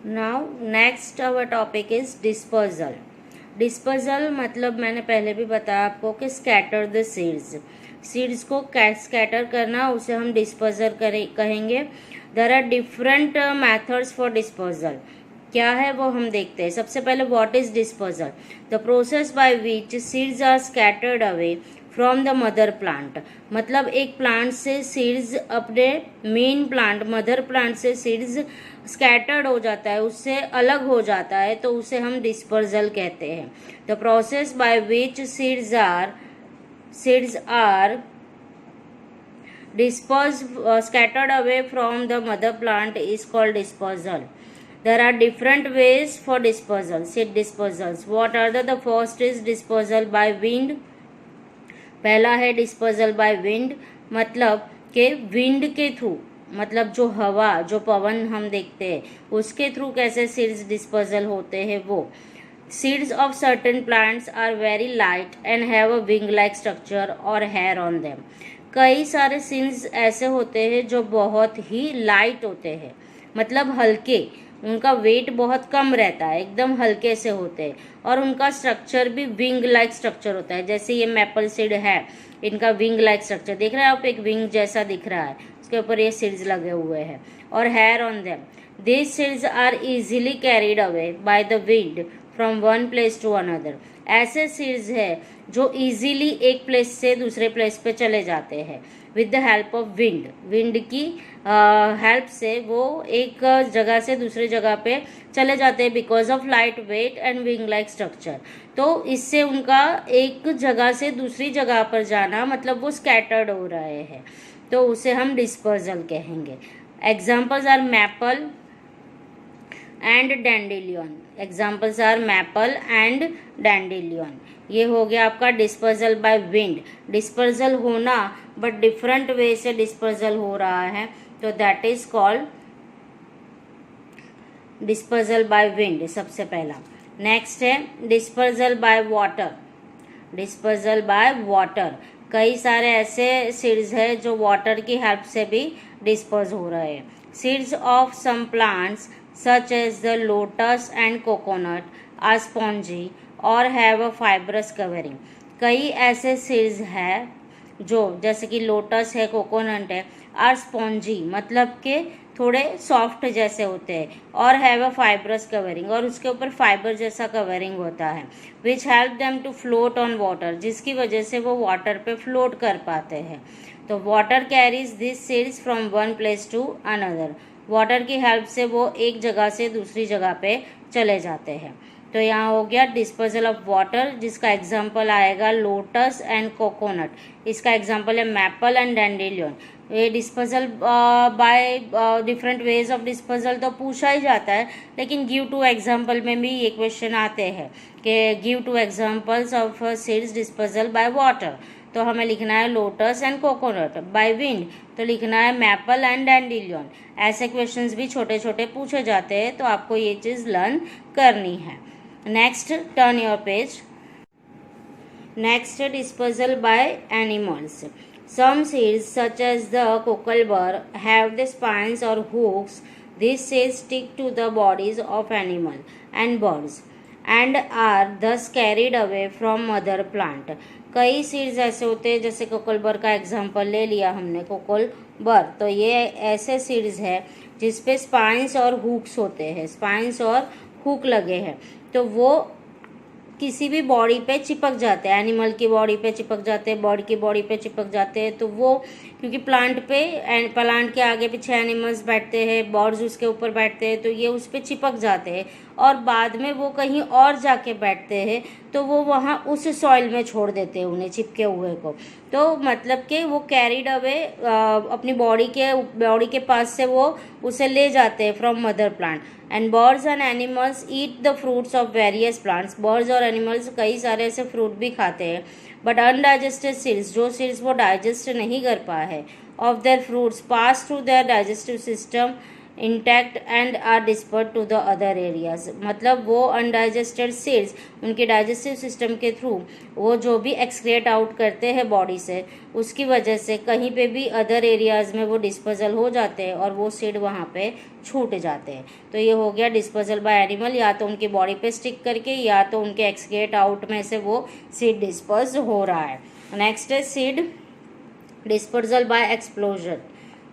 Now next our topic is dispersal. Dispersal मतलब मैंने पहले भी बताया आपको कि स्कैटर द सीड्स। सीड्स को स्कैटर करना, उसे हम डिस्पर्जल कहेंगे। There are different methods for dispersal. क्या है वो हम देखते हैं। सबसे पहले what is dispersal? The process by which seeds are scattered away from the mother plant. मतलब एक प्लांट से सीड्स अपने मेन प्लांट, मदर प्लांट से सीड्स स्कैटर्ड हो जाता है, उससे अलग हो जाता है, तो उसे हम डिस्पर्जल कहते हैं। The process by which seeds are scattered away from the mother plant is called dispersal. There are different ways for dispersal. Seed dispersals. What are the first is dispersal by wind. पहला है dispersal by wind, मतलब के wind के through, मतलब जो हवा, जो पवन हम देखते हैं उसके थ्रू कैसे सीड्स डिस्पर्जल होते हैं वो। Seeds of certain plants are very light and have a wing like structure और हेयर ऑन देम। कई सारे सीड्स ऐसे होते हैं जो बहुत ही लाइट होते हैं, मतलब हल्के, उनका वेट बहुत कम रहता है, एकदम हल्के से होते हैं, और उनका स्ट्रक्चर भी विंग लाइक स्ट्रक्चर होता है। जैसे ये मैपल सीड है, इनका विंग लाइक स्ट्रक्चर देख रहे हैं आप, एक विंग जैसा दिख रहा है, उसके ऊपर ये सीड्स लगे हुए हैं और hair on them. These seeds are easily carried away by the wind from one place to another. ऐसे सीड्स है जो इजीली एक प्लेस से दूसरे प्लेस पे चले जाते हैं with the help of wind. Wind की हेल्प से वो एक जगह से दूसरी जगह पे चले जाते हैं because of light weight and wing like structure. तो इससे उनका एक जगह से दूसरी जगह पर जाना, मतलब वो स्कैटर्ड हो रहे हैं, तो उसे हम डिस्पर्जल कहेंगे। Examples are maple and dandelion. Examples are maple and dandelion. ये हो गया आपका डिस्पर्जल बाय विंड। डिस्पर्जल होना, बट डिफरेंट वे से डिस्पर्जल हो रहा है, तो that is called dispersal by wind, सबसे पहला। नेक्स्ट है dispersal by water. Dispersal by water, कई सारे ऐसे सीड्स है जो वाटर की हेल्प से भी डिस्पर्स हो रहे हैं। Seeds of some plants such as the lotus and coconut are spongy or have a fibrous covering. कई ऐसे सीड्स है जो, जैसे कि लोटस है, कोकोनट है, आर स्पॉन्जी, मतलब के थोड़े सॉफ्ट जैसे होते हैं, और हैव अ फाइब्रस कवरिंग, और उसके ऊपर फाइबर जैसा कवरिंग होता है, which help them to float on water, जिसकी वजह से वो वाटर पे फ्लोट कर पाते हैं। तो water carries this seeds from one place to another. Water की हेल्प से वो एक जगह से दूसरी जगह पे चले जाते हैं। तो यहाँ हो गया डिस्पर्जल ऑफ वाटर, जिसका एग्जाम्पल आएगा लोटस एंड कोकोनट। इसका एग्जाम्पल है मैपल एंड डैंडेलियन। ये dispersal by different ways of dispersal तो पूछा ही जाता है, लेकिन गिव टू एग्जाम्पल में भी ये क्वेश्चन आते हैं कि give two examples of seeds dispersal by water. तो हमें लिखना है lotus and coconut. By wind तो लिखना है मैपल एंड डैंडेलियन। ऐसे क्वेश्चंस भी छोटे छोटे पूछे जाते हैं, तो आपको ये चीज़ लर्न करनी है। Next, turn your page. Next, dispersal by animals. Some seeds such as the cocklebur have the spines और hooks. This seeds stick to the bodies of animal and birds and are thus carried away from mother plant. कई seeds ऐसे होते हैं, जैसे कोकलबर का example ले लिया हमने, कोकलबर, तो ये ऐसे सीड्स है जिसपे स्पाइन्स और हुक्स होते हैं, स्पाइन्स और हुक लगे हैं, तो वो किसी भी बॉडी पे चिपक जाते हैं, एनिमल की बॉडी पे चिपक जाते हैं, बर्ड की बॉडी पे चिपक जाते हैं। तो वो क्योंकि प्लांट के आगे पीछे एनिमल्स बैठते हैं, बर्ड्स उसके ऊपर बैठते हैं, तो ये उस पर चिपक जाते हैं, और बाद में वो कहीं और जाके बैठते हैं, तो वो वहाँ उस सॉइल में छोड़ देते हैं उन्हें चिपके हुए को। तो मतलब कि वो कैरिड अवे अपनी बॉडी के पास से वो उसे ले जाते हैं फ्रॉम mother plant. And birds and animals eat the fruits of various plants. Birds और एनिमल्स कई सारे ऐसे फ्रूट भी खाते हैं, बट अनडाइजेस्टेड सीड्स, जो सीड्स वो डाइजेस्ट नहीं कर पाए हैं, of their fruits pass through their digestive system intact and are dispersed to the other areas. मतलब वो अनडाइजेस्टेड सीड्स उनके डाइजेस्टिव सिस्टम के थ्रू वो जो भी एक्सक्रिएट आउट करते हैं बॉडी से, उसकी वजह से कहीं पे भी अदर एरियाज में वो डिस्पोजल हो जाते हैं और वो सीड वहाँ पे छूट जाते हैं। तो ये हो गया डिस्पोजल बाय एनिमल, या तो उनकी बॉडी पे स्टिक करके या तो उनके एक्सक्रिएट आउट में से वो सीड डिस्पर्स हो रहा है। नेक्स्ट है seed dispersal by explosion.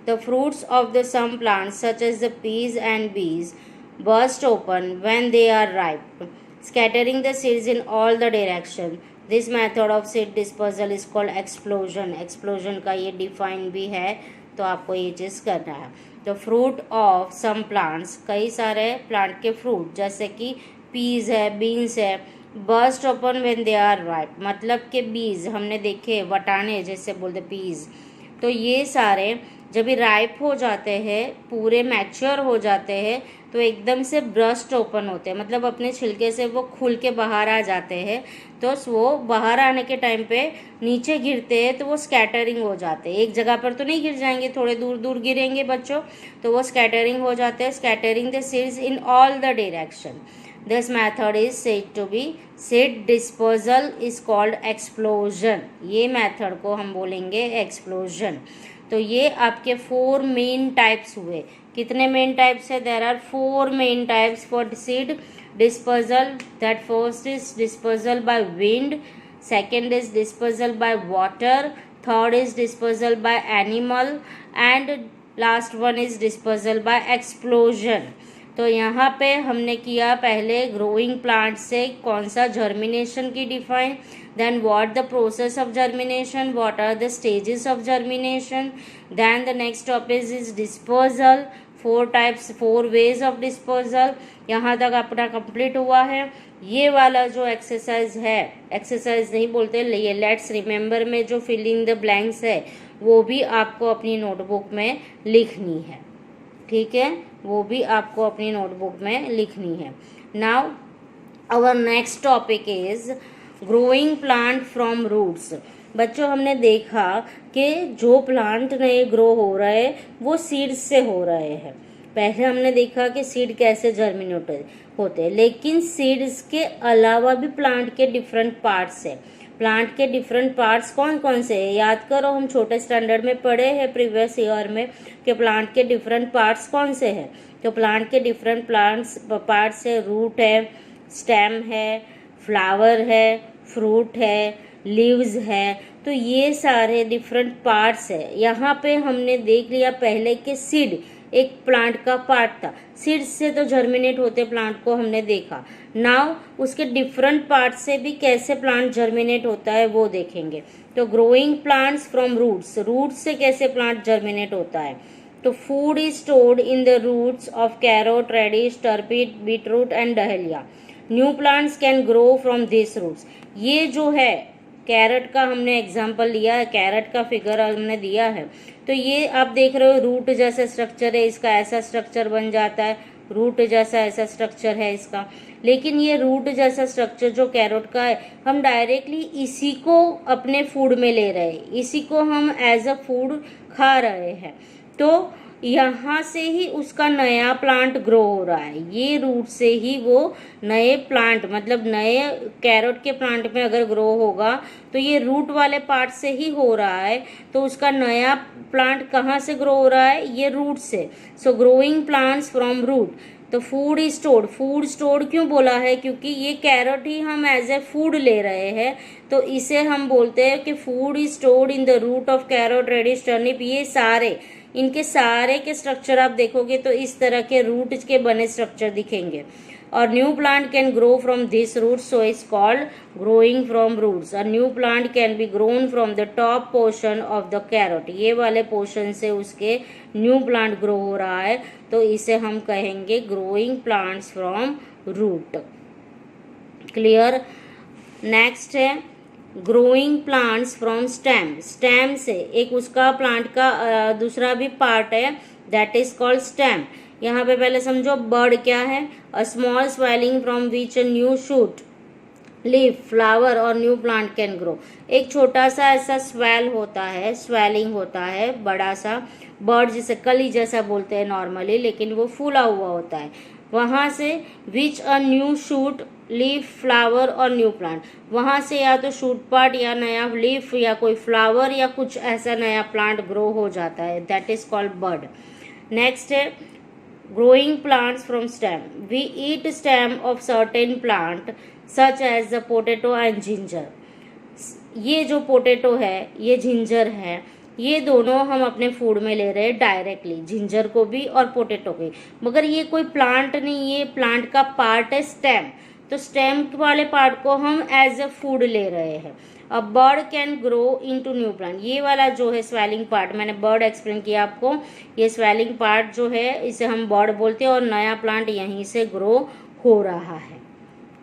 The fruits of the some plants such as the peas and bees burst open when they are ripe, scattering the seeds in all the direction. This method of seed dispersal is called explosion. Explosion का ये define भी है, तो आपको ये चीज़ करना है। तो fruit of some plants, कई सारे plant के fruit जैसे कि peas है, beans है, burst open when they are ripe, मतलब के बीज हमने देखे वटाने जैसे बोलते पीज, तो ये सारे जब भी राइप हो जाते हैं, पूरे मैच्योर हो जाते हैं, तो एकदम से ब्रस्ट ओपन होते हैं, मतलब अपने छिलके से वो खुल के बाहर आ जाते हैं। तो वो बाहर आने के टाइम पे नीचे गिरते हैं तो वो स्कैटरिंग हो जाते हैं, एक जगह पर तो नहीं गिर जाएंगे, थोड़े दूर दूर गिरेंगे बच्चों, तो वो स्कैटरिंग हो जाते हैं, scattering the seeds in all the direction. This method is said to be seed dispersal is called explosion. ये मेथड को हम बोलेंगे explosion। तो ये आपके 4 मेन टाइप्स हुए। कितने मेन टाइप्स है? There are 4 main types for seed dispersal. That first is dispersal by wind, second is dispersal by water, third is dispersal by animal, and last one is dispersal by explosion. तो यहाँ पे हमने किया पहले growing plant से कौन सा germination की define, then what the process of germination, what are the stages of germination, then the next topic is disposal, 4 types 4 ways of disposal. यहाँ तक अपना कंप्लीट हुआ है। ये वाला जो एक्सरसाइज है, एक्सरसाइज नहीं बोलते, ये लेट्स रिमेंबर में जो फिलिंग द ब्लैंक्स है वो भी आपको अपनी नोटबुक में लिखनी है, ठीक है, वो भी आपको अपनी नोटबुक में लिखनी है। Now our next topic is growing plant from roots. बच्चों हमने देखा कि जो प्लांट नए ग्रो हो रहे वो सीड्स से हो रहे हैं। पहले हमने देखा कि सीड कैसे जर्मिनेट होते हैं, लेकिन सीड्स के अलावा भी प्लांट के डिफरेंट पार्ट्स है। प्लांट के डिफरेंट पार्ट्स कौन कौन से हैं? याद करो, हम छोटे स्टैंडर्ड में पढ़े हैं प्रीवियस ईयर में कि प्लांट के डिफरेंट पार्ट्स कौन से हैं। तो प्लांट के डिफरेंट पार्ट्स है, रूट है, स्टेम है, फ्लावर है, फ्रूट है, लीव्स है, तो ये सारे डिफरेंट पार्ट्स है। यहाँ पे हमने देख लिया पहले कि सीड एक प्लांट का पार्ट था, सीड्स से तो जर्मिनेट होते प्लांट को हमने देखा। नाउ उसके डिफरेंट पार्ट से भी कैसे प्लांट जर्मिनेट होता है वो देखेंगे। तो growing plants from roots, roots से कैसे प्लांट जर्मिनेट होता है। तो food is stored in the roots of carrot, radish, turnip, beetroot and dahlia. New plants can grow from this roots. ये जो है कैरेट का हमने एग्जाम्पल लिया है, कैरेट का फिगर हमने दिया है, तो ये आप देख रहे हो रूट जैसा स्ट्रक्चर है, इसका ऐसा स्ट्रक्चर बन जाता है, रूट जैसा ऐसा स्ट्रक्चर है इसका। लेकिन ये रूट जैसा स्ट्रक्चर जो कैरेट का है, हम डायरेक्टली इसी को अपने फूड में ले रहे हैं, इसी को हम एज अ फूड खा रहे हैं। तो यहाँ से ही उसका नया प्लांट ग्रो हो रहा है, ये रूट से ही वो नए प्लांट, मतलब नए कैरेट के प्लांट में अगर ग्रो होगा तो ये रूट वाले पार्ट से ही हो रहा है। तो उसका नया प्लांट कहाँ से ग्रो हो रहा है? ये रूट से। So growing plants from root. तो food is stored, food stored क्यों बोला है? क्योंकि ये कैरेट ही हम एज ए फूड ले रहे हैं, तो इसे हम बोलते हैं कि food is stored in the root of carrot, radish, turnip. ये सारे, इनके सारे के स्ट्रक्चर आप देखोगे तो इस तरह के रूट के बने स्ट्रक्चर दिखेंगे। और new plant can grow from this root, so is called growing from roots. A new plant can be grown from the top portion of the carrot. ये वाले पोर्शन से उसके न्यू प्लांट ग्रो हो रहा है, तो इसे हम कहेंगे growing plants from root. Clear? Next है growing plants from stem. Stem से एक उसका प्लांट का दूसरा भी पार्ट है, दैट इज कॉल्ड स्टेम। यहाँ पे पहले समझो बर्ड क्या है? A small swelling from which a new shoot leaf, flower और न्यू प्लांट कैन ग्रो। एक छोटा सा ऐसा स्वेल होता है, स्वेलिंग होता है, बड़ा सा बर्ड जिसे कली जैसा बोलते हैं नॉर्मली, लेकिन वो फूला हुआ होता है। वहां से which a new shoot, leaf, flower और न्यू प्लांट, वहां से या तो शूट पार्ट या नया लीफ या कोई फ्लावर या कुछ ऐसा नया प्लांट ग्रो हो जाता है, that is called bird. Next है growing plants from stem. We eat stem of certain plant such as the potato and ginger. ये जो पोटैटो है, ये जिंजर है, ये दोनों हम अपने फूड में ले रहे हैं डायरेक्टली, जिंजर को भी और पोटैटो को, मगर ये कोई प्लांट नहीं, ये प्लांट का पार्ट है स्टेम। तो स्टेम वाले पार्ट को हम एज ए फूड ले रहे हैं। A bird can grow into new plant, ये वाला जो है स्वेलिंग पार्ट, मैंने बर्ड एक्सप्लेन किया आपको, ये स्वेलिंग पार्ट जो है इसे हम बर्ड बोलते हैं और नया प्लांट यहीं से ग्रो हो रहा है।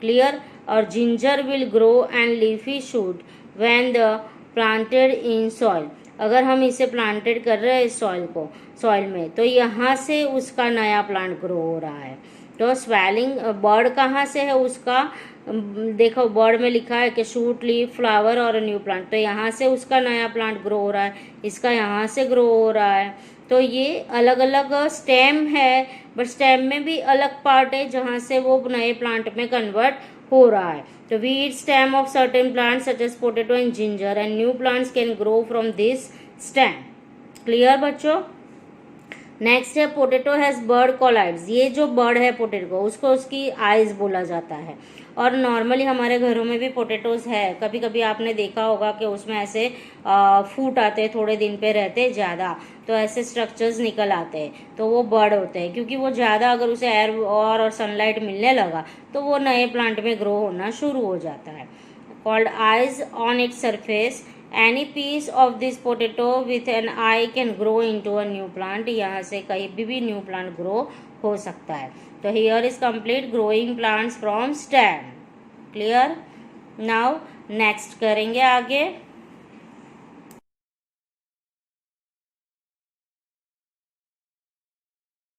क्लियर। और ginger will grow and leafy shoot when the planted in soil, अगर हम इसे प्लांटेड कर रहे हैं सॉइल में, तो यहाँ से उसका नया प्लांट ग्रो हो रहा है। तो स्वेलिंग बर्ड कहाँ से है उसका, देखो बर्ड में लिखा है कि शूट, लीफ, फ्लावर और न्यू प्लांट, तो यहाँ से उसका नया प्लांट ग्रो हो रहा है, इसका यहाँ से ग्रो हो रहा है। तो ये अलग अलग स्टेम है, बट स्टेम में भी अलग पार्ट है जहाँ से वो नए प्लांट में कन्वर्ट हो रहा है। तो we eat stem of certain plants such as potato and ginger and new plants can grow from this stem. Clear बच्चों। नेक्स्ट है पोटैटो हैज बर्ड कॉलाइड्स, ये जो बर्ड है पोटैटो उसको उसकी आइज बोला जाता है। और नॉर्मली हमारे घरों में भी पोटैटोज है, कभी कभी आपने देखा होगा कि उसमें ऐसे फूट आते, थोड़े दिन पे रहते ज़्यादा, तो ऐसे स्ट्रक्चर्स निकल आते हैं, तो वो बर्ड होते हैं, क्योंकि वो ज़्यादा अगर उसे एयर और सनलाइट मिलने लगा तो वो नए प्लांट में ग्रो होना शुरू हो जाता है। Called eyes on its surface, any piece of this potato with an eye can grow into a new plant, यहाँ से कहीं भी न्यू प्लांट ग्रो हो सकता है। तो here is complete growing plants from stem. Clear. Now next करेंगे आगे।